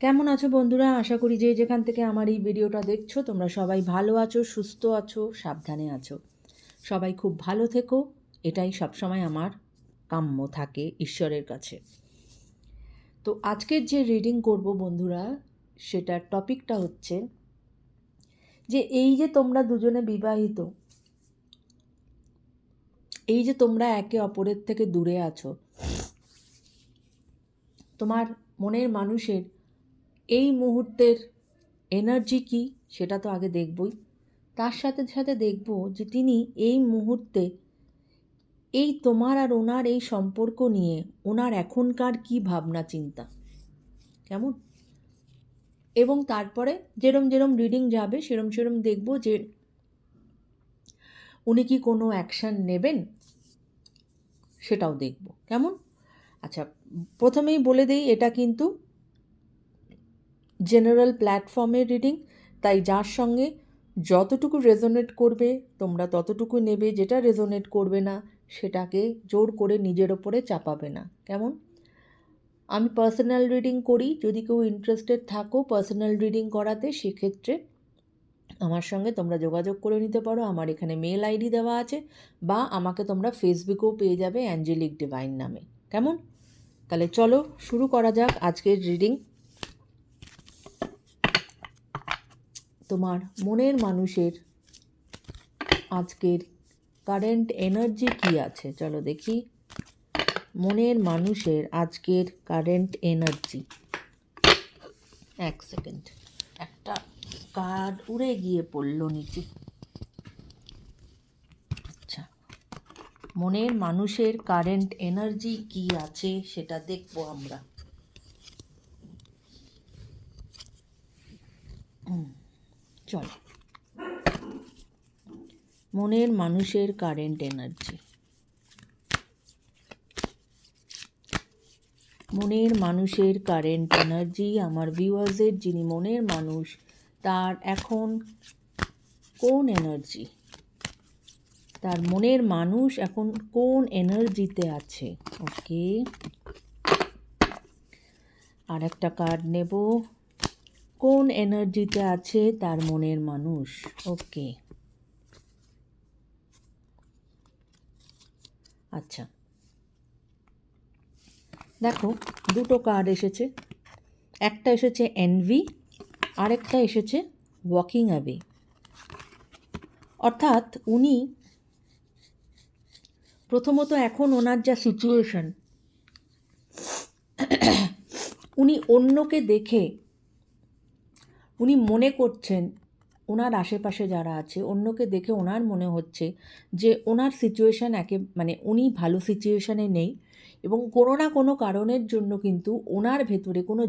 কেমন আছো বন্ধুরা? আশা করি যে যেখান থেকে আমার এই ভিডিওটা দেখছো তোমরা সবাই ভালো আছো, সুস্থ আছো, সাবধানে আছো। সবাই খুব ভালো থেকো, এটাই সবসময় আমার কাম্য থাকে ঈশ্বরের কাছে। তো আজকের যে রিডিং করব বন্ধুরা, সেটার টপিকটা হচ্ছে যে এই যে তোমরা দুজনে বিবাহিত, এই যে তোমরা একে অপরের থেকে দূরে আছো, তোমার মনের মানুষের এই মুহূর্তের এনার্জি কি সেটা তো আগে দেখবই। তার সাথে সাথে দেখব যে তিনি এই মুহূর্তে এই তোমার আর ওনার এই সম্পর্ক নিয়ে ওনার এখনকার কি ভাবনা চিন্তা, কেমন। এবং তারপরে যেরম যেরম রিডিং যাবে সেরম সেরম দেখব যে উনি কি কোনো অ্যাকশান নেবেন, সেটাও দেখব, কেমন। আচ্ছা, প্রথমেই বলে দিই এটা কিন্তু জেনারেল প্ল্যাটফর্মের রিডিং, তাই যার সঙ্গে যতটুকু রেজোনেট করবে তোমরা ততটুকু নেবে, যেটা রেজোনেট করবে না সেটাকে জোর করে নিজের ওপরে চাপাবে না, কেমন। আমি পার্সোনাল রিডিং করি, যদি কেউ ইন্টারেস্টেড থাকো পার্সোনাল রিডিং করাতে সেক্ষেত্রে আমার সঙ্গে তোমরা যোগাযোগ করে নিতে পারো। আমার এখানে মেল আইডি দেওয়া আছে, বা আমাকে তোমরা ফেসবুকেও পেয়ে যাবে অ্যাঞ্জেলিক ডিভাইন নামে, কেমন। তাহলে চলো শুরু করা যাক আজকের রিডিং। তোমার মনের মানুষের আজকের কারেন্ট এনার্জি কি আছে চলো দেখি। মনের মানুষের আজকের কারেন্ট এনার্জি, এক সেকেন্ড, একটা কার্ড উড়ে গিয়ে পড়লো নিচে। আচ্ছা, মনের মানুষের কারেন্ট এনার্জি কি আছে সেটা দেখবো আমরা। চলো, মনের মানুষের কারেন্ট এনার্জি। মনের মানুষের কারেন্ট এনার্জি, আমার ভিউয়ার্সের যিনি মনের মানুষ তার এখন কোন এনার্জি, তার মনের মানুষ এখন কোন এনার্জিতে আছে। ওকে, আর একটা কার্ড নেব, কোন এনার্জিতে আছে তার মনের মানুষ। ওকে, আচ্ছা দেখো দুটো কার্ড এসেছে, একটা এসেছে এনভি, আরেকটা এসেছে ওয়াকিং অ্যাওয়ে। অর্থাৎ উনি প্রথমত এখন ওনার যা সিচুয়েশন, উনি অন্যকে দেখে উনি মনে করছেন, ওনার আশেপাশে যারা আছে অন্যকে দেখে ওনার মনে হচ্ছে যে ওনার সিচুয়েশান মানে উনি ভালো সিচুয়েশানে নেই, এবং কোনো না কোনো কারণের জন্য কিন্তু ওনার ভেতরে কোনো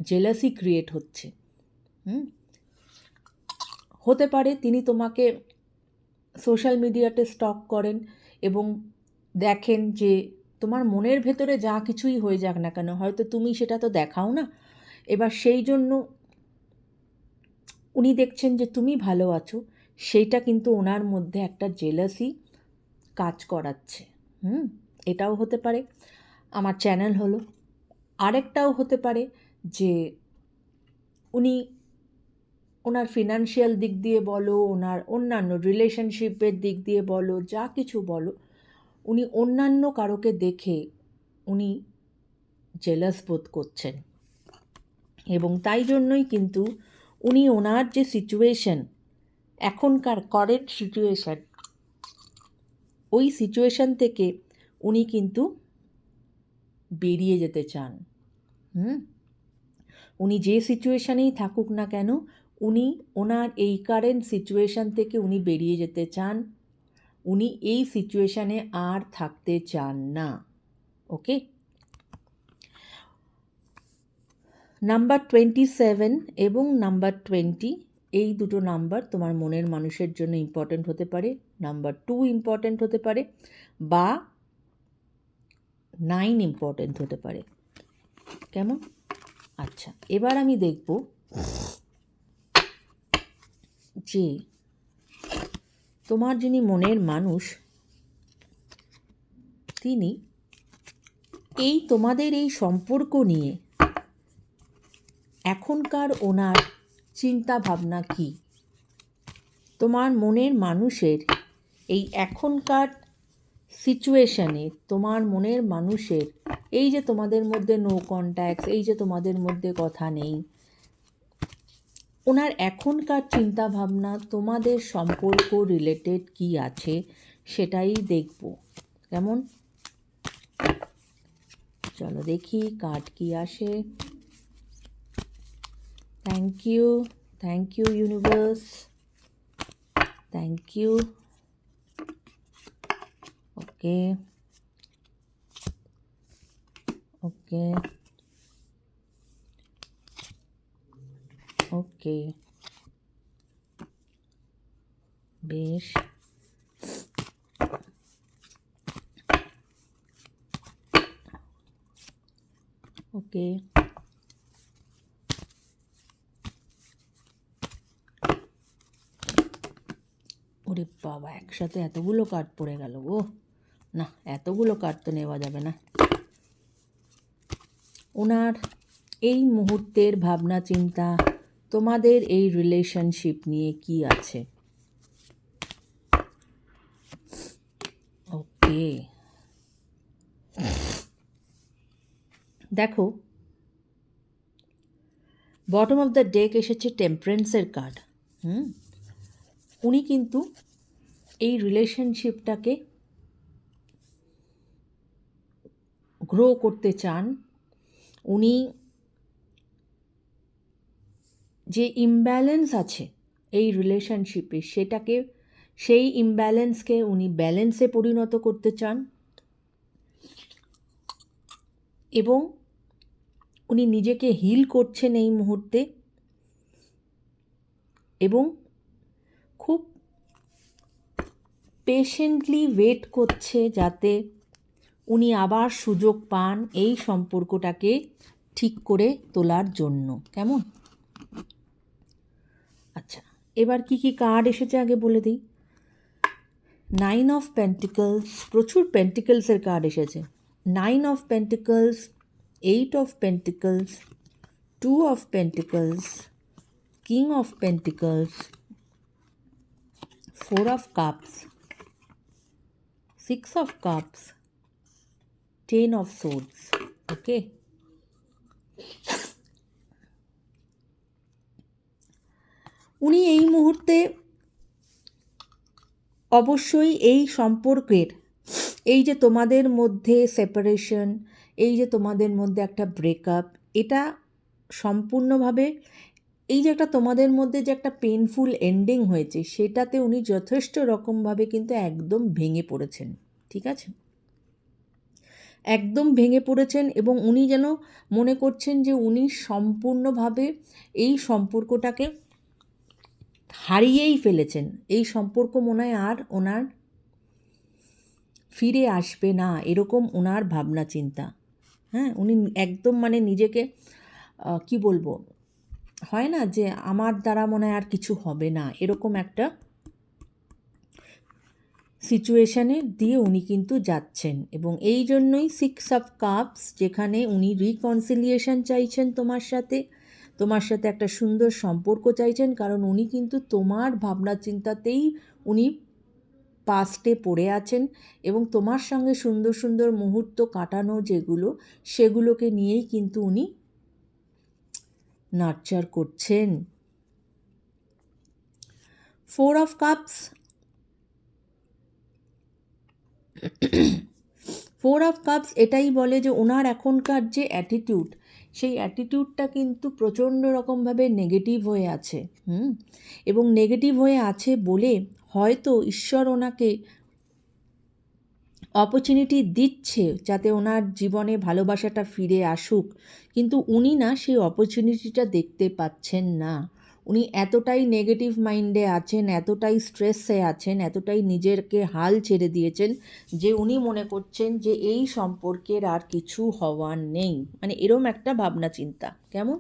জেলাসি ক্রিয়েট হচ্ছে। হতে পারে তিনি তোমাকে সোশ্যাল মিডিয়াতে স্টক করেন এবং দেখেন যে তোমার মনের ভেতরে যা কিছুই হয়ে যাক না কেন, হয়তো তুমি সেটা তো দেখাও না, এবার সেই জন্য উনি দেখছেন যে তুমি ভালো আছো, সেইটা কিন্তু ওনার মধ্যে একটা জেলাসি কাজ করাচ্ছে। এটাও হতে পারে আমার চ্যানেল হলো। আরেকটাও হতে পারে যে উনি ওনার ফিনান্সিয়াল দিক দিয়ে বলো, ওনার অন্যান্য রিলেশনশিপের দিক দিয়ে বলো, যা কিছু বলো, উনি অন্যান্য কারোকে দেখে উনি জেলাস বোধ করছেন, এবং তাই জন্যই কিন্তু উনি ওনার যে সিচুয়েশন, এখনকার কারেন্ট সিচুয়েশন, ওই সিচুয়েশন থেকে উনি কিন্তু বেরিয়ে যেতে চান। উনি যে সিচুয়েশানেই থাকুক না কেন, উনি ওনার এই কারেন্ট সিচুয়েশান থেকে উনি বেরিয়ে যেতে চান, উনি এই সিচুয়েশানে আর থাকতে চান না। ওকে, নাম্বার 27 এবং নাম্বার 20, এই দুটো নাম্বার তোমার মনের মানুষের জন্য ইম্পর্ট্যান্ট হতে পারে। নাম্বার 2 ইম্পর্ট্যান্ট হতে পারে, বা 9 ইম্পর্ট্যান্ট হতে পারে, কেমন। আচ্ছা, এবার আমি দেখব যে তোমার যিনি মনের মানুষ তিনি এই তোমাদের এই সম্পর্ক নিয়ে এখনকার ওনার চিন্তা ভাবনা কি, তোমার মনের মানুষের এই এখনকার সিচুয়েশানে তোমার মনের মানুষের এই যে তোমাদের মধ্যে নো কন্ট্যাক্ট, এই যে তোমাদের মধ্যে কথা নেই, ওনার এখনকার চিন্তা ভাবনা তোমাদের সম্পর্ক রিলেটেড কি আছে সেটাই দেখব। কেমন? চলো দেখি কার্ড কি আসে। Thank you universe, thank you. Okay okay okay, বেশ। ওকে, ওরে বাবা, একসাথে এতগুলো কার্ড পড়ে গেল গো। না, এতগুলো কার্ড তো নেওয়া যাবে না। ওনার এই মুহূর্তের ভাবনা চিন্তা তোমাদের এই রিলেশনশিপ নিয়ে কি আছে? ওকে, দেখো বটম অফ দ্য ডেক এসেছে টেম্পারেন্সের কার্ড। উনি কিন্তু এই রিলেশনশিপটাকে গ্রো করতে চান। উনি যে ইমব্যালেন্স আছে এই রিলেশনশিপে সেই ইমব্যালেন্সকে উনি ব্যালেন্সে পরিণত করতে চান, এবং উনি নিজেকে হিল করছেন এই মুহূর্তে, এবং খুব পেশেন্টলি ওয়েট করছে যাতে উনি আবার সুযোগ পান এই সম্পর্কটাকে ঠিক করে তোলার জন্য। কেমন? আচ্ছা, এবার কি কি কার্ড এসেছে আগে বলে দিই। 9 অফ পেন্টিকলস, প্রচুর পেন্টিকলসের কার্ড এসেছে। 9 of pentacles, 8 of pentacles, 2 of pentacles, king of pentacles, 4 of cups, 6 of cups, 10 of swords. Okay, উনি এই মুহূর্তে অবশ্যই এই সম্পর্কের এই যে তোমাদের মধ্যে সেপারেশন, এই যে তোমাদের মধ্যে একটা ব্রেকআপ, এটা সম্পূর্ণভাবে এই যে একটা তোমাদের মধ্যে যে একটা পেনফুল এন্ডিং হয়েছে সেটাতে উনি যথেষ্ট রকমভাবে কিন্তু একদম ভেঙে পড়েছেন। ঠিক আছে, একদম ভেঙে পড়েছেন, এবং উনি যেন মনে করছেন যে উনি সম্পূর্ণভাবে এই সম্পর্কটাকে হারিয়েই ফেলেছেন। এই সম্পর্ক মনে হয় আর ওনার ফিরে আসবে না, এরকম ওনার ভাবনা চিন্তা। হ্যাঁ, উনি একদম মানে নিজেকে কি বলবো, হয় না যে আমার দ্বারা মনে হয় আর কিছু হবে না, এরকম একটা সিচুয়েশানে দিয়ে উনি কিন্তু যাচ্ছেন। এবং এই জন্যই 6 অফ কাপস, যেখানে উনি রিকনসিলিয়েশন চাইছেন তোমার সাথে একটা সুন্দর সম্পর্ক চাইছেন, কারণ উনি কিন্তু তোমার ভাবনা চিন্তাতেই উনি পাস্টে পড়ে আছেন, এবং তোমার সঙ্গে সুন্দর সুন্দর মুহূর্ত কাটানো যেগুলো, সেগুলোকে নিয়েই কিন্তু উনি নার্চার করছেন। 4 অফ কাপস, 4 অফ কাপস এটাই বলে যে ওনার এখনকার যে অ্যাটিটিউড, সেই অ্যাটিটিউডটা কিন্তু প্রচণ্ড রকমভাবে নেগেটিভ হয়ে আছে। এবং নেগেটিভ হয়ে আছে বলে হয়তো ঈশ্বর ওনাকে অপরচুনিটি দিচ্ছে যাতে ওনার জীবনে ভালোবাসাটা ফিরে আসুক, কিন্তু উনি না সেই অপরচুনিটিটা দেখতে পাচ্ছেন না। উনি এতটাই নেগেটিভ মাইন্ডে আছেন, এতটাই স্ট্রেসে আছেন, এতটাই নিজেকে হাল ছেড়ে দিয়েছেন যে উনি মনে করছেন যে এই সম্পর্কের আর কিছু হওয়ার নেই, মানে এরম একটা ভাবনা চিন্তা। কেমন?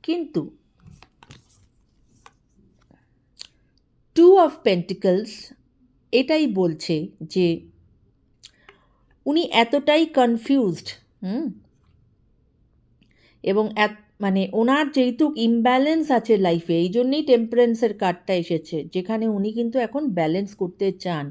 কিন্তু 2 অফ পেন্টিকলস এটাই বলছে যে উনি এতটাই কনফিউজড, এবং মানে ওনার যেহেতু ইমব্যালেন্স আছে লাইফে, এই জন্যেই টেম্পারেন্সের কার্ডটা এসেছে, যেখানে উনি কিন্তু এখন ব্যালেন্স করতে চান,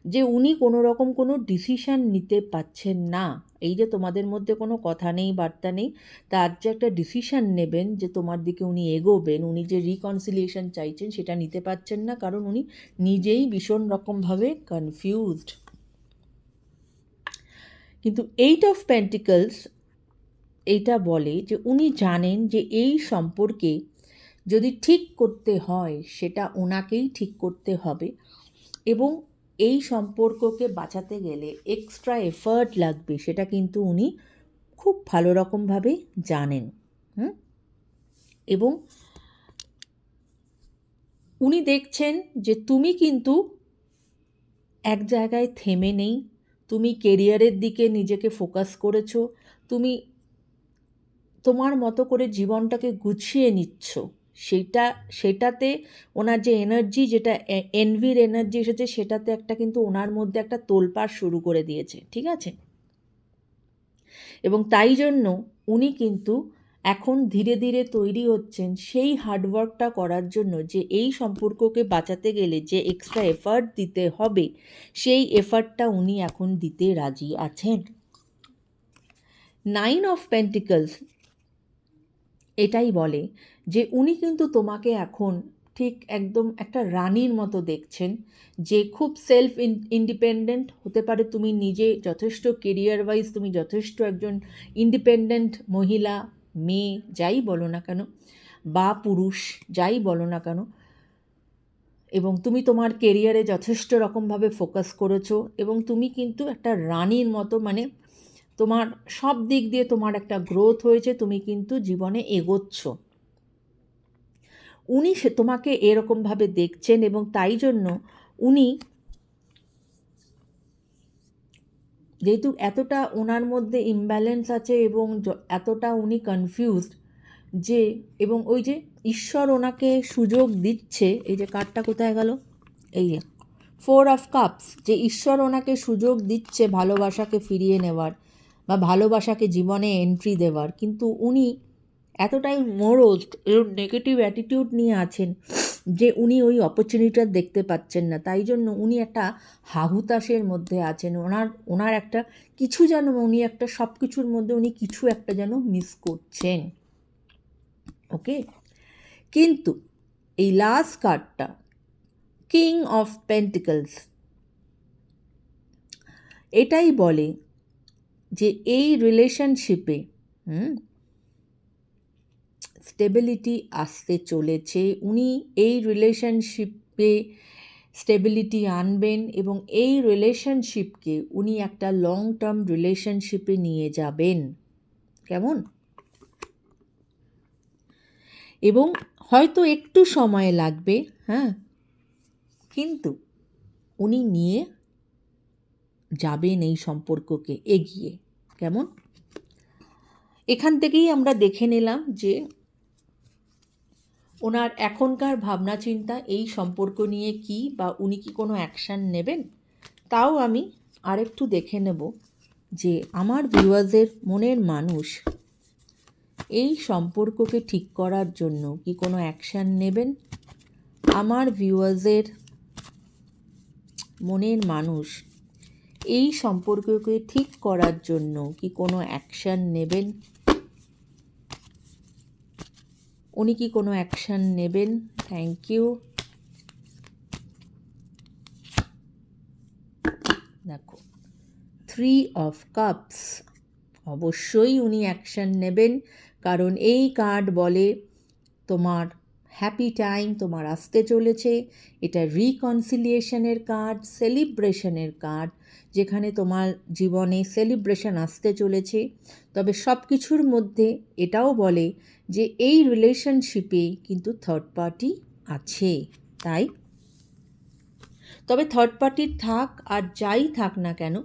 যে উনি কোনো রকম কোনো ডিসিশান নিতে পাচ্ছেন না। এই যে তোমাদের মধ্যে কোনো কথা নেই, বার্তা নেই, তার যে একটা ডিসিশান নেবেন যে তোমার দিকে উনি এগোবেন, উনি যে রিকনসিলিয়েশন চাইছেন সেটা নিতে পারছেন না, কারণ উনি নিজেই ভীষণ রকমভাবে কনফিউজড। কিন্তু 8 অফ পেন্টিকলস এইটা বলে যে উনি জানেন যে এই সম্পর্কে যদি ঠিক করতে হয় সেটা ওনাকেই ঠিক করতে হবে, এবং এই সম্পর্ককে বাঁচাতে গেলে এক্সট্রা এফার্ট লাগবে, সেটা কিন্তু উনি খুব ভালো রকমভাবে জানেন। এবং উনি দেখছেন যে তুমি কিন্তু এক জায়গায় থেমে নেই, তুমি কেরিয়ারের দিকে নিজেকে ফোকাস করেছো, তুমি তোমার মতো করে জীবনটাকে গুছিয়ে নিচ্ছ, সেটাতে ওনার যে এনার্জি, যেটা এনভির এনার্জি এসেছে, সেটাতে একটা কিন্তু ওনার মধ্যে একটা তোলপাড় শুরু করে দিয়েছে, ঠিক আছে? এবং তাই জন্য উনি কিন্তু এখন ধীরে ধীরে তৈরি হচ্ছেন সেই হার্ডওয়ার্কটা করার জন্য, যে এই সম্পর্ককে বাঁচাতে গেলে যে এক্সট্রা এফার্ট দিতে হবে, সেই এফার্টটা উনি এখন দিতে রাজি আছেন। 9 অফ পেন্টিকলস এটাই বলে যে উনি কিন্তু তোমাকে এখন ঠিক একদম একটা রানীর মতো দেখছেন, যে খুব সেলফ ইন্ডিপেন্ডেন্ট হতে পারে, তুমি নিজে যথেষ্ট কেরিয়ার ওয়াইজ তুমি যথেষ্ট একজন ইন্ডিপেন্ডেন্ট মহিলা, মেয়ে, যাই বলো না কেন, বা পুরুষ, যাই বলো না কেন, এবং তুমি তোমার কেরিয়ারে যথেষ্ট রকমভাবে ফোকাস করেছো, এবং তুমি কিন্তু একটা রানীর মতো, মানে তোমার সব দিক দিয়ে তোমার একটা গ্রোথ হয়েছে, তুমি কিন্তু জীবনে এগোচ্ছ। উনি তোমাকে এরকমভাবে দেখছেন, এবং তাই জন্য উনি যেহেতু এতটা ওনার মধ্যে ইমব্যালেন্স আছে, এবং এতটা উনি কনফিউজড, যে এবং ওই যে ঈশ্বর ওনাকে সুযোগ দিচ্ছে, এই যে কার্ডটা কোথায় গেল, এই যে 4 অফ কাপস, যে ঈশ্বর ওনাকে সুযোগ দিচ্ছে ভালোবাসাকে ফিরিয়ে নেওয়ার বা ভালোবাসাকে জীবনে এন্ট্রি দেওয়ার, কিন্তু উনি এতটাই মোরোজড এবং নেগেটিভ অ্যাটিটিউড নিয়ে আছেন যে উনি ওই অপরচুনিটিটা দেখতে পাচ্ছেন না। তাই জন্য উনি একটা হাহুতাশের মধ্যে আছেন, ওনার একটা কিছু যেন, উনি একটা সব কিছুর মধ্যে উনি কিছু একটা যেন মিস করছেন। ওকে, কিন্তু এই লাস্ট কার্ডটা, কিং অফ পেন্টিকলস, এটাই বলে যে এই রিলেশনশিপে স্টেবিলিটি আসতে চলেছে, উনি এই রিলেশনশিপে স্টেবিলিটি আনবেন, এবং এই রিলেশনশিপকে উনি একটা লং টার্ম রিলেশনশিপে নিয়ে যাবেন। কেমন? এবং হয়তো একটু সময় লাগবে, হ্যাঁ, কিন্তু উনি নিয়ে যাবেন এই সম্পর্ককে এগিয়ে। কেমন? এখান থেকেই আমরা দেখে নিলাম যে ওনার এখনকার ভাবনা চিন্তা এই সম্পর্ক নিয়ে কি, বা উনি কি কোনো অ্যাকশান নেবেন। তাও আমি আরেকটু দেখে নেব যে আমার ভিউয়ার্সের মনের মানুষ এই সম্পর্ককে ঠিক করার জন্য কি কোনো অ্যাকশান নেবেন। আমার ভিউয়ার্সের মনের মানুষ এই সম্পর্ককে ঠিক করার জন্য কি কোনো অ্যাকশান নেবেন, উনি কি কোনো অ্যাকশান নেবেন। Thank you. দেখো 3 অফ কাপস, অবশ্যই উনি অ্যাকশান নেবেন, কারণ এই কার্ড বলে তোমার হ্যাপি টাইম তোমার আসতে চলেছে। এটা রিকনসিলিয়েশনের কার্ড, সেলিব্রেশনের কার্ড, যেখানে তোমার জীবনে সেলিব্রেশন আসতে চলেছে। তবে সব কিছুর মধ্যে এটাও বলে যে এই রিলেশনশিপে কিন্তু থার্ড পার্টি আছে। তাই তবে থার্ড পার্টি থাক আর যাই থাক না কেন,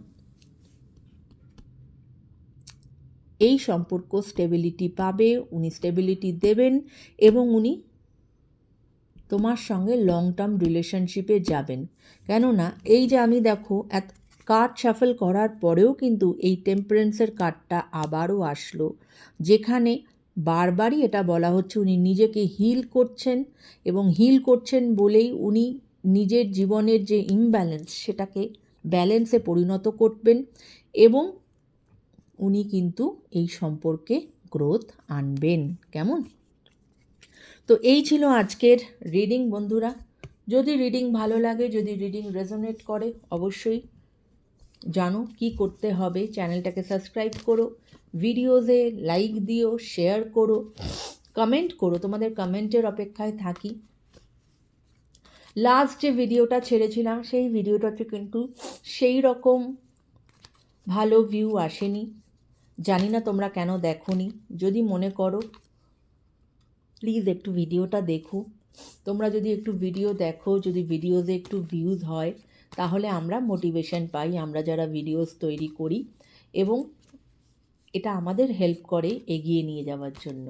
এই সম্পর্ক স্টেবিলিটি পাবে, উনি স্টেবিলিটি দেবেন, এবং উনি তোমার সঙ্গে লং টার্ম রিলেশনশিপে যাবেন। কেননা এই যে আমি দেখো কার্ড শাফল করার পরেও কিন্তু এই টেম্পারেন্সের কার্ডটা আবারও আসলো, যেখানে বারবারই এটা বলা হচ্ছে উনি নিজেকে হিল করছেন, এবং হিল করছেন বলেই উনি নিজের জীবনের যে ইমব্যালেন্স সেটাকে ব্যালেন্সে পরিণত করবেন, এবং উনি কিন্তু এই সম্পর্কে গ্রোথ আনবেন। কেমন? তো এই ছিল আজকের রিডিং বন্ধুরা। যদি রিডিং ভালো লাগে, যদি রিডিং রেজোনেট করে, অবশ্যই জানো কি করতে হবে। চ্যানেলটাকে সাবস্ক্রাইব করো, ভিডিওজে লাইক দিও, শেয়ার করো, কমেন্ট করো, তোমাদের কমেন্টের অপেক্ষায় থাকি। লাস্ট যে ভিডিওটা ছেড়েছিলাম সেই ভিডিওটাতে কিন্তু সেই রকম ভালো ভিউ আসেনি, জানি না তোমরা কেন দেখোনি। যদি মনে করো প্লিজ একটু ভিডিওটা দেখো। তোমরা যদি একটু ভিডিও দেখো, যদি ভিডিওতে একটু ভিউজ হয়, তাহলে আমরা মোটিভেশন পাই, আমরা যারা ভিডিওস তৈরি করি, এবং এটা আমাদের হেল্প করে এগিয়ে নিয়ে যাওয়ার জন্য।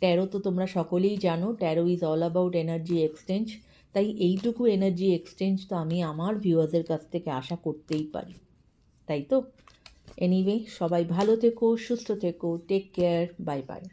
ট্যারো তো তোমরা সকলেই জানো, taro is all about energy exchange. তাই এইটুকু এনার্জি এক্সচেঞ্জ তো আমি আমার ভিউয়ার্সের কাছ থেকে আশা করতেই পারি, তাই তো? এনিওয়ে, সবাই ভালো থেকো, সুস্থ থেকো, টেক কেয়ার, বাই বাই।